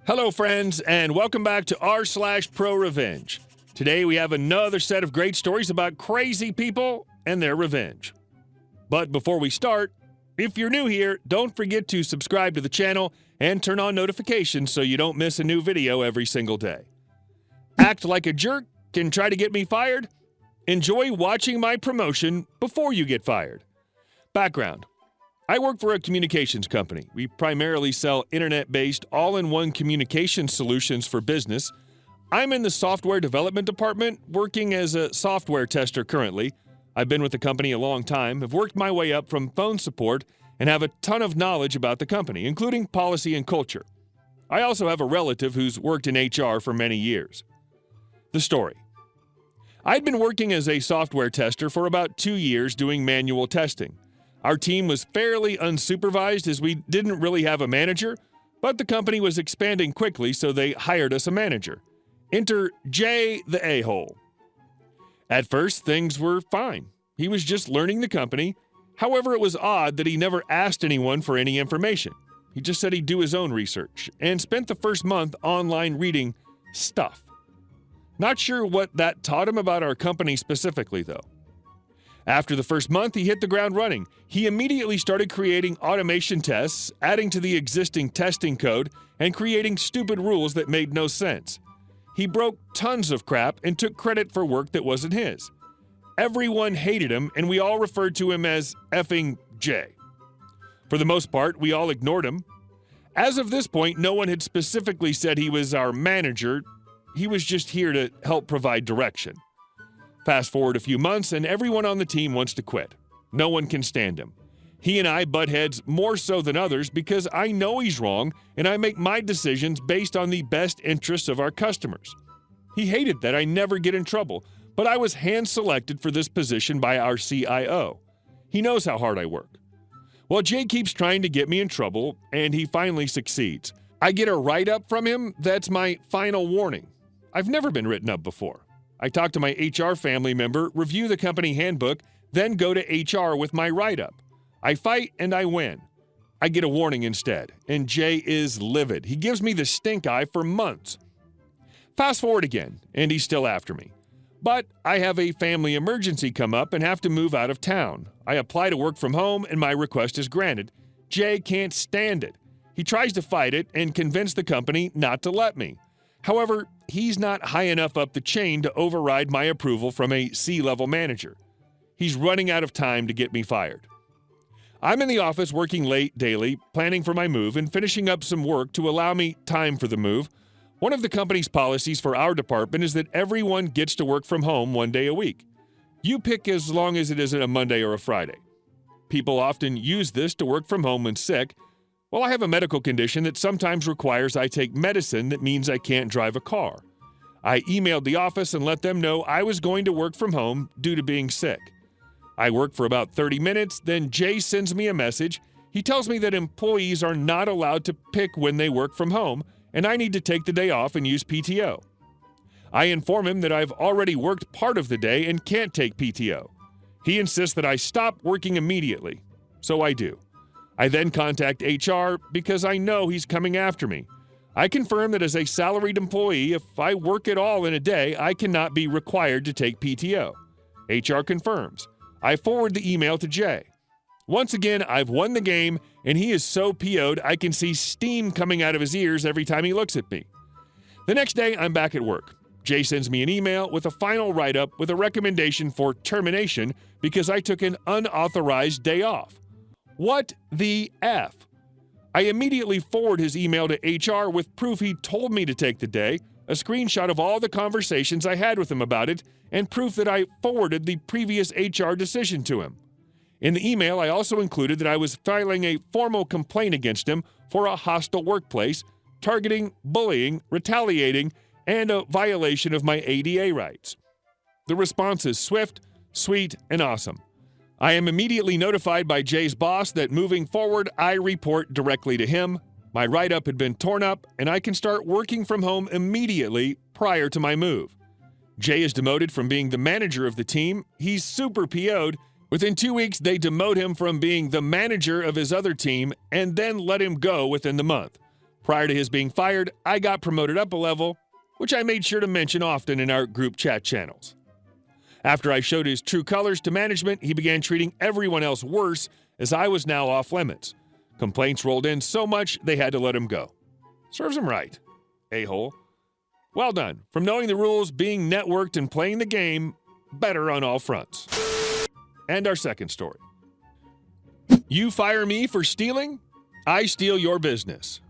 Hello, friends, and welcome back to r/ProRevenge. Today, we have another set of great stories about crazy people and their revenge. But before we start, if you're new here, don't forget to subscribe to the channel and turn on notifications so you don't miss a new video every single day. Act like a jerk and try to get me fired? Enjoy watching my promotion before you get fired. Background. I work for a communications company. We primarily sell internet-based, all-in-one communication solutions for business. I'm in the software development department, working as a software tester currently. I've been with the company a long time, have worked my way up from phone support, and have a ton of knowledge about the company, including policy and culture. I also have a relative who's worked in HR for many years. The story. I'd been working as a software tester for about 2 years doing manual testing. Our team was fairly unsupervised as we didn't really have a manager, but the company was expanding quickly, so they hired us a manager. Enter Jay the a-hole. At first, things were fine. He was just learning the company. However, it was odd that he never asked anyone for any information. He just said he'd do his own research and spent the first month online reading stuff. Not sure what that taught him about our company specifically, though. After the first month, he hit the ground running. He immediately started creating automation tests, adding to the existing testing code, and creating stupid rules that made no sense. He broke tons of crap and took credit for work that wasn't his. Everyone hated him, and we all referred to him as effing Jay. For the most part, we all ignored him. As of this point, no one had specifically said he was our manager. He was just here to help provide direction. Fast forward a few months, and everyone on the team wants to quit. No one can stand him. He and I butt heads more so than others because I know he's wrong, and I make my decisions based on the best interests of our customers. He hated that I never get in trouble, but I was hand-selected for this position by our CIO. He knows how hard I work. Well, Jay keeps trying to get me in trouble, and he finally succeeds. I get a write-up from him that's my final warning. I've never been written up before. I talk to my HR family member, review the company handbook, then go to HR with my write-up. I fight and I win. I get a warning instead, and Jay is livid. He gives me the stink eye for months. Fast forward again, and he's still after me. But I have a family emergency come up and have to move out of town. I apply to work from home, and my request is granted. Jay can't stand it. He tries to fight it and convince the company not to let me. However, he's not high enough up the chain to override my approval from a C-level manager. He's running out of time to get me fired. I'm in the office working late daily, planning for my move and finishing up some work to allow me time for the move. One of the company's policies for our department is that everyone gets to work from home 1 day a week. You pick as long as it isn't a Monday or a Friday. People often use this to work from home when sick. Well, I have a medical condition that sometimes requires I take medicine that means I can't drive a car. I emailed the office and let them know I was going to work from home due to being sick. I work for about 30 minutes, then Jay sends me a message. He tells me that employees are not allowed to pick when they work from home, and I need to take the day off and use PTO. I inform him that I've already worked part of the day and can't take PTO. He insists that I stop working immediately, so I do. I then contact HR because I know he's coming after me. I confirm that as a salaried employee, if I work at all in a day, I cannot be required to take PTO. HR confirms. I forward the email to Jay. Once again, I've won the game, and he is so PO'd I can see steam coming out of his ears every time he looks at me. The next day, I'm back at work. Jay sends me an email with a final write-up with a recommendation for termination because I took an unauthorized day off. What the F? I immediately forward his email to HR with proof he told me to take the day, a screenshot of all the conversations I had with him about it, and proof that I forwarded the previous HR decision to him. In the email, I also included that I was filing a formal complaint against him for a hostile workplace, targeting, bullying, retaliating, and a violation of my ADA rights. The response is swift, sweet, and awesome. I am immediately notified by Jay's boss that moving forward, I report directly to him. My write-up had been torn up, and I can start working from home immediately prior to my move. Jay is demoted from being the manager of the team. He's super PO'd. Within 2 weeks, they demote him from being the manager of his other team and then let him go within the month. Prior to his being fired, I got promoted up a level, which I made sure to mention often in our group chat channels. After I showed his true colors to management, he began treating everyone else worse, as I was now off limits. Complaints rolled in so much they had to let him go. Serves him right, a-hole. Well done. From knowing the rules, being networked, and playing the game, better on all fronts. And our second story. You fire me for stealing? I steal your business.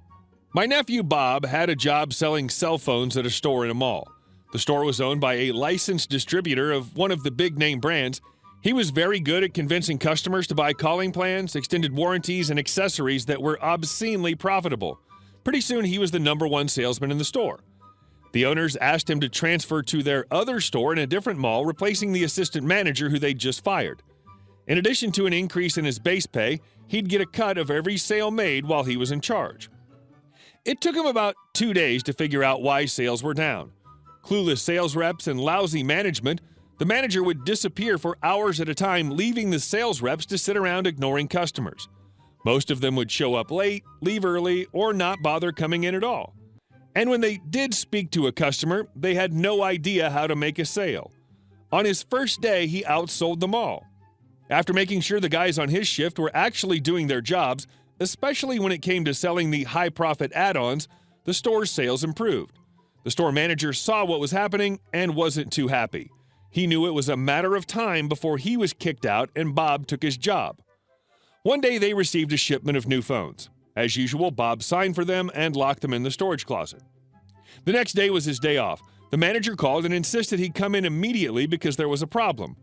My nephew Bob had a job selling cell phones at a store in a mall. The store was owned by a licensed distributor of one of the big-name brands. He was very good at convincing customers to buy calling plans, extended warranties, and accessories that were obscenely profitable. Pretty soon, he was the #1 salesman in the store. The owners asked him to transfer to their other store in a different mall, replacing the assistant manager who they'd just fired. In addition to an increase in his base pay, he'd get a cut of every sale made while he was in charge. It took him about 2 days to figure out why sales were down. Clueless sales reps and lousy management, the manager would disappear for hours at a time, leaving the sales reps to sit around ignoring customers. Most of them would show up late, leave early, or not bother coming in at all. And when they did speak to a customer, they had no idea how to make a sale. On his first day, he outsold them all. After making sure the guys on his shift were actually doing their jobs, especially when it came to selling the high-profit add-ons, the store's sales improved. The store manager saw what was happening and wasn't too happy. He knew it was a matter of time before he was kicked out and Bob took his job. One day they received a shipment of new phones. As usual, Bob signed for them and locked them in the storage closet. The next day was his day off. The manager called and insisted he come in immediately because there was a problem.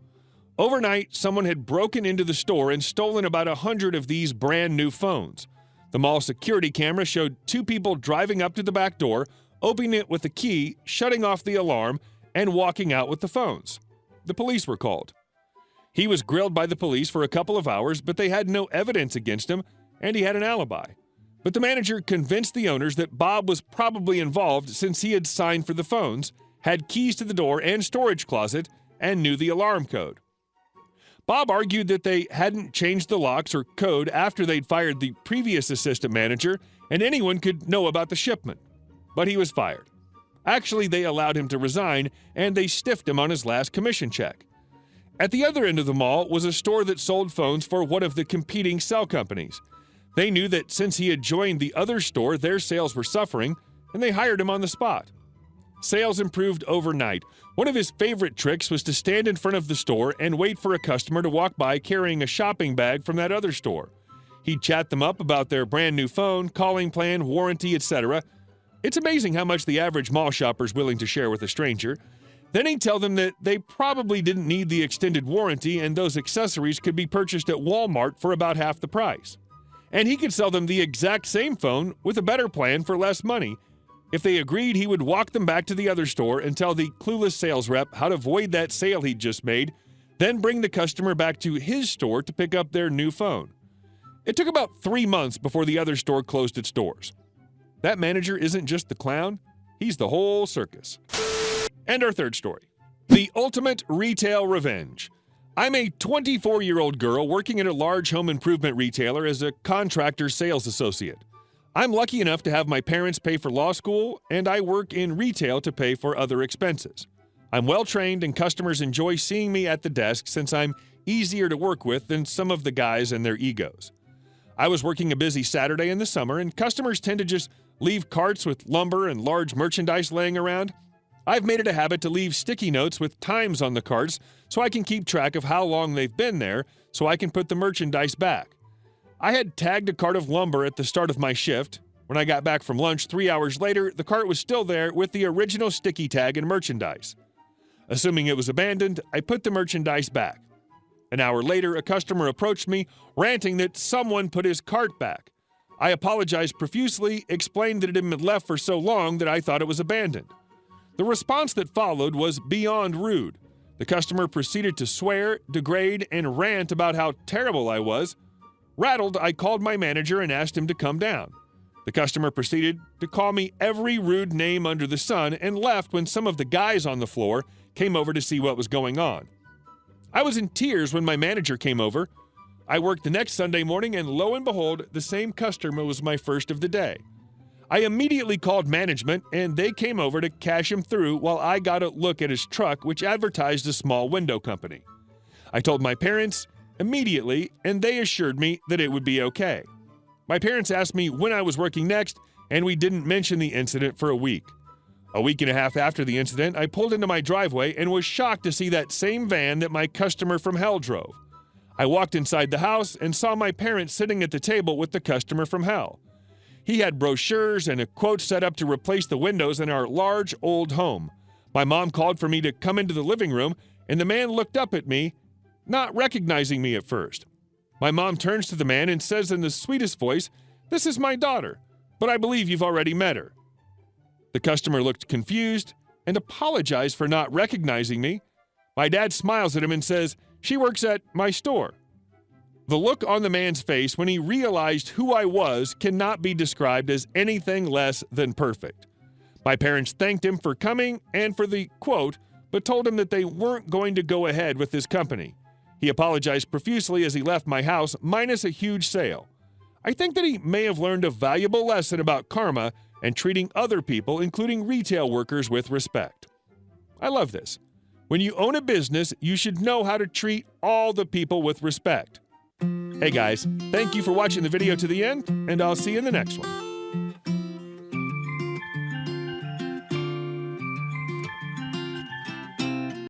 Overnight, someone had broken into the store and stolen about 100 of these brand new phones. The mall security camera showed 2 people driving up to the back door, opening it with a key, shutting off the alarm, and walking out with the phones. The police were called. He was grilled by the police for a couple of hours, but they had no evidence against him, and he had an alibi. But the manager convinced the owners that Bob was probably involved since he had signed for the phones, had keys to the door and storage closet, and knew the alarm code. Bob argued that they hadn't changed the locks or code after they'd fired the previous assistant manager, and anyone could know about the shipment. But he was fired. Actually, they allowed him to resign, and they stiffed him on his last commission check. At the other end of the mall was a store that sold phones for one of the competing cell companies. They knew that since he had joined the other store, their sales were suffering, and they hired him on the spot. Sales improved overnight. One of his favorite tricks was to stand in front of the store and wait for a customer to walk by carrying a shopping bag from that other store. He'd chat them up about their brand new phone, calling plan, warranty, etc. It's amazing how much the average mall shopper is willing to share with a stranger. Then he'd tell them that they probably didn't need the extended warranty and those accessories could be purchased at Walmart for about half the price. And he could sell them the exact same phone with a better plan for less money. If they agreed, he would walk them back to the other store and tell the clueless sales rep how to void that sale he'd just made, then bring the customer back to his store to pick up their new phone. It took about 3 months before the other store closed its doors. That manager isn't just the clown, he's the whole circus. And our third story. The ultimate retail revenge. I'm a 24-year-old girl working at a large home improvement retailer as a contractor sales associate. I'm lucky enough to have my parents pay for law school, and I work in retail to pay for other expenses. I'm well-trained, and customers enjoy seeing me at the desk since I'm easier to work with than some of the guys and their egos. I was working a busy Saturday in the summer, and customers tend to just leave carts with lumber and large merchandise laying around. I've made it a habit to leave sticky notes with times on the carts so I can keep track of how long they've been there so I can put the merchandise back. I had tagged a cart of lumber at the start of my shift. When I got back from lunch 3 hours later, the cart was still there with the original sticky tag and merchandise. Assuming it was abandoned, I put the merchandise back. An hour later, a customer approached me, ranting that someone put his cart back. I apologized profusely, explained that it had been left for so long that I thought it was abandoned. The response that followed was beyond rude. The customer proceeded to swear, degrade, and rant about how terrible I was. Rattled, I called my manager and asked him to come down. The customer proceeded to call me every rude name under the sun and left when some of the guys on the floor came over to see what was going on. I was in tears when my manager came over. I worked the next Sunday morning, and lo and behold, the same customer was my first of the day. I immediately called management, and they came over to cash him through while I got a look at his truck, which advertised a small window company. I told my parents immediately, and they assured me that it would be okay. My parents asked me when I was working next, and we didn't mention the incident for a week. A week and a half after the incident, I pulled into my driveway and was shocked to see that same van that my customer from hell drove. I walked inside the house and saw my parents sitting at the table with the customer from hell. He had brochures and a quote set up to replace the windows in our large old home. My mom called for me to come into the living room, and the man looked up at me, not recognizing me at first. My mom turns to the man and says in the sweetest voice, "This is my daughter, but I believe you've already met her." The customer looked confused and apologized for not recognizing me. My dad smiles at him and says, "She works at my store." The look on the man's face when he realized who I was cannot be described as anything less than perfect. My parents thanked him for coming and for the quote, but told him that they weren't going to go ahead with his company. He apologized profusely as he left my house, minus a huge sale. I think that he may have learned a valuable lesson about karma and treating other people, including retail workers, with respect. I love this. When you own a business, you should know how to treat all the people with respect. Hey guys, thank you for watching the video to the end, and I'll see you in the next one.